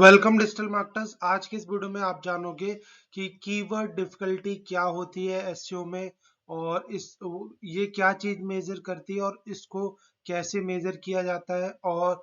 Welcome digital marketers. आज के इस वीडियो में आप जानोगे कि कीवर्ड डिफिकल्टी क्या होती है एसईओ में और ये क्या चीज मेजर करती है और इसको कैसे मेजर किया जाता है और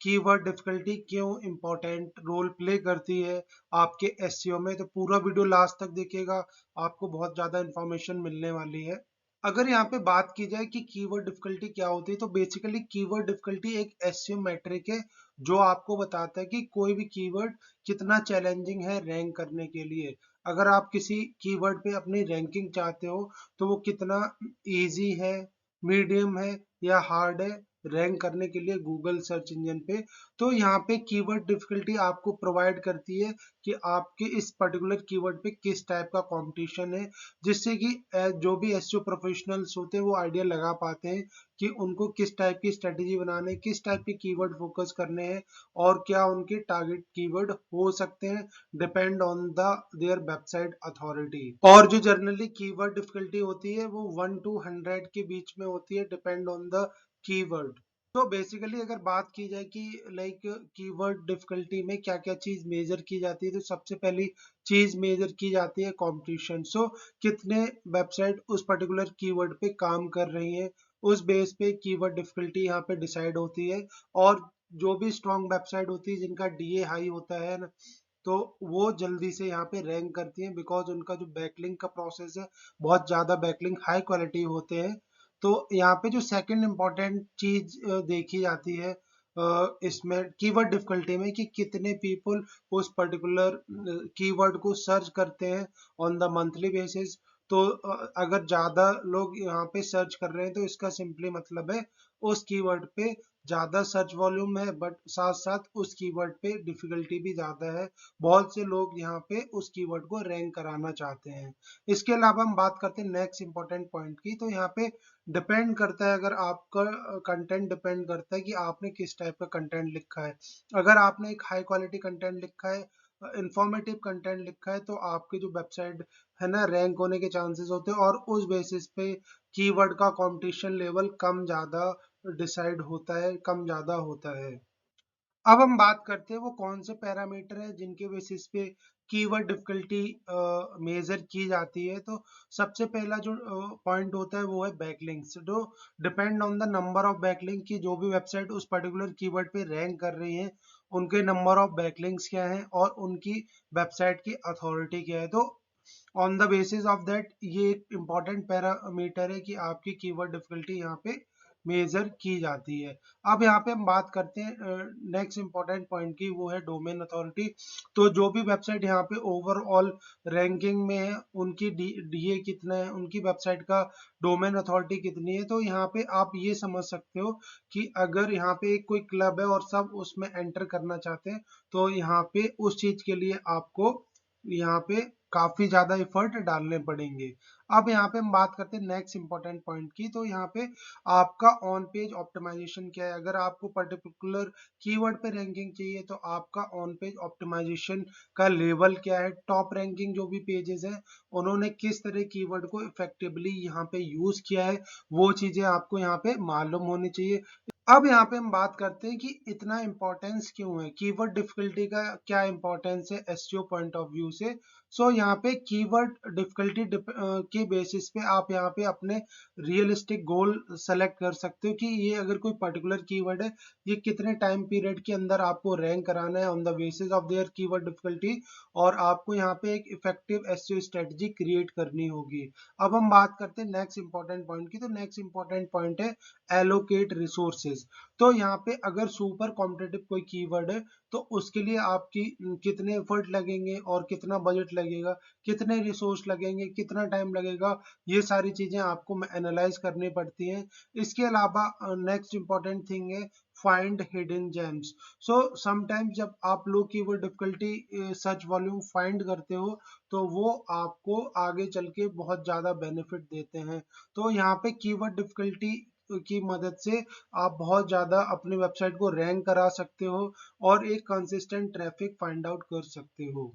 कीवर्ड डिफिकल्टी क्यों इम्पोर्टेंट रोल प्ले करती है आपके एसईओ में। तो पूरा वीडियो लास्ट तक देखिएगा, आपको बहुत ज्यादा इंफॉर्मेशन मिलने वाली है। अगर यहाँ पे बात की जाए कि कीवर्ड डिफिकल्टी क्या होती है, तो बेसिकली कीवर्ड डिफिकल्टी एक एसईओ मैट्रिक है जो आपको बताता है कि कोई भी कीवर्ड कितना चैलेंजिंग है रैंक करने के लिए। अगर आप किसी कीवर्ड पे अपनी रैंकिंग चाहते हो तो वो कितना इजी है, मीडियम है या हार्ड है रैंक करने के लिए गूगल सर्च इंजन पे। तो यहाँ पे कीवर्ड डिफिकल्टी आपको प्रोवाइड करती है कि आपके इस पर्टिकुलर कीवर्ड पे किस टाइप का कंपटीशन है, जिससे कि जो भी एसईओ प्रोफेशनल्स होते हैं वो आइडिया लगा पाते हैं कि उनको किस टाइप की स्ट्रेटेजी बनाने, किस टाइप के कीवर्ड फोकस करने हैं और क्या उनके टारगेट कीवर्ड हो सकते हैं, depend on the their website authority. और जो जनरली कीवर्ड डिफिकल्टी होती है वो 1 to 100 के बीच में होती है, डिपेंड ऑन द कीवर्ड। तो बेसिकली अगर बात की जाए कि लाइक कीवर्ड डिफिकल्टी में क्या क्या चीज मेजर की जाती है, तो सबसे पहली चीज मेजर की जाती है कंपटीशन। सो कितने वेबसाइट उस पर्टिकुलर कीवर्ड पे काम कर रही है, उस बेस पे कीवर्ड डिफिकल्टी यहाँ पे डिसाइड होती है। और जो भी स्ट्रॉन्ग वेबसाइट होती है जिनका डीए हाई होता है ना, तो वो जल्दी से यहाँ पे रैंक करती हैं, बिकॉज उनका जो बैकलिंक का प्रोसेस है बहुत ज्यादा बैकलिंक हाई क्वालिटी होते हैं। तो यहाँ पे जो सेकंड इम्पोर्टेंट चीज देखी जाती है इसमें कीवर्ड डिफिकल्टी में, कि कितने पीपल उस पर्टिकुलर कीवर्ड को सर्च करते हैं ऑन द मंथली बेसिस। तो अगर ज्यादा लोग यहाँ पे सर्च कर रहे हैं तो इसका सिंपली मतलब है उस कीवर्ड पे ज्यादा सर्च वॉल्यूम है, बट साथ साथ उस कीवर्ड पे डिफिकल्टी भी ज्यादा है। बहुत से लोग यहाँ पे उस कीवर्ड को रैंक कराना चाहते हैं। इसके अलावा हम बात करते हैं नेक्स्ट इंपॉर्टेंट पॉइंट की। तो यहाँ पे डिपेंड करता है, अगर आपका कंटेंट डिपेंड करता है कि आपने किस टाइप का कंटेंट लिखा है। अगर आपने एक हाई क्वालिटी कंटेंट लिखा है, इंफॉर्मेटिव कंटेंट लिखा है, तो आपकी जो वेबसाइट है ना रैंक होने के चांसेस होते हैं, और उस बेसिस पे कीवर्ड का कंपटीशन लेवल कम ज्यादा डिसाइड होता है, कम ज्यादा होता है। अब हम बात करते हैं वो कौन से पैरामीटर है जिनके बेसिस पे कीवर्ड डिफिकल्टी मेजर की जाती है। तो सबसे पहला जो पॉइंट होता है वो है बैकलिंक्स, जो depend on the number of backlink, की जो भी वेबसाइट उस पर्टिकुलर कीवर्ड पे रैंक कर रही है उनके नंबर ऑफ बैकलिंक्स क्या है और उनकी वेबसाइट की अथॉरिटी क्या है। तो on the basis of that ये एक इम्पॉर्टेंट पैरामीटर है कि आपकी कीवर्ड डिफिकल्टी यहाँ पे मेजर की जाती है। अब यहाँ पे हम बात करते हैं नेक्स्ट इंपॉर्टेंट पॉइंट की, वो है डोमेन अथॉरिटी। तो जो भी वेबसाइट यहाँ पे ओवरऑल रैंकिंग में है उनकी डीए कितना है, उनकी वेबसाइट का डोमेन अथॉरिटी कितनी है। तो यहाँ पे आप ये समझ सकते हो कि अगर यहाँ पे एक कोई क्लब है और सब उसमें एंटर करना चाहते हैं, तो यहाँ पे उस चीज के लिए आपको यहाँ पे काफी ज्यादा एफर्ट डालने पड़ेंगे। अब यहाँ पे हम बात करते हैं नेक्स्ट इंपॉर्टेंट पॉइंट की। तो यहाँ पे आपका ऑन पेज ऑप्टिमाइजेशन क्या है। अगर आपको पर्टिकुलर कीवर्ड पे रैंकिंग चाहिए तो आपका ऑन पेज ऑप्टिमाइजेशन का लेवल क्या है, टॉप रैंकिंग जो भी पेजेस हैं उन्होंने किस तरह कीवर्ड को इफेक्टिवली यहाँ पे यूज किया है, वो चीजें आपको यहाँ पे मालूम होनी चाहिए। अब यहाँ पे हम बात करते हैं कि इतना इंपॉर्टेंस क्यों है, कीवर्ड डिफिकल्टी का क्या इंपॉर्टेंस है एसईओ पॉइंट ऑफ व्यू से। सो यहाँ पे कीवर्ड डिफिकल्टी के बेसिस पे आप यहाँ पे अपने रियलिस्टिक गोल सेलेक्ट कर सकते हो कि ये अगर कोई पर्टिकुलर कीवर्ड है ये कितने टाइम पीरियड के अंदर आपको रैंक कराना है on the basis of their keyword difficulty, और आपको यहाँ पे एक इफेक्टिव एसईओ स्ट्रेटजी क्रिएट करनी होगी। अब हम बात करते हैं नेक्स्ट इंपॉर्टेंट पॉइंट की। तो नेक्स्ट इंपॉर्टेंट पॉइंट है एलोकेट रिसोर्सेज। तो यहाँ पे अगर सुपर कॉम्पिटेटिव कोई कीवर्ड है तो उसके लिए आपकी कितने एफर्ट लगेंगे और कितना बजट लगेगा, कितने रिसोर्स लगेंगे, कितना टाइम लगेगा, ये सारी चीजें आपको एनालाइज करनी पड़ती हैं। इसके अलावा नेक्स्ट इंपॉर्टेंट थिंग है find hidden gems. So sometimes जब आप low keyword difficulty search volume find करते हो तो वो आपको आगे चल के बहुत ज्यादा बेनिफिट देते हैं। तो यहाँ पे कीवर्ड डिफिकल्टी की मदद से आप बहुत ज्यादा अपनी वेबसाइट को रैंक करा सकते हो और एक कंसिस्टेंट ट्रैफिक फाइंड आउट कर सकते हो।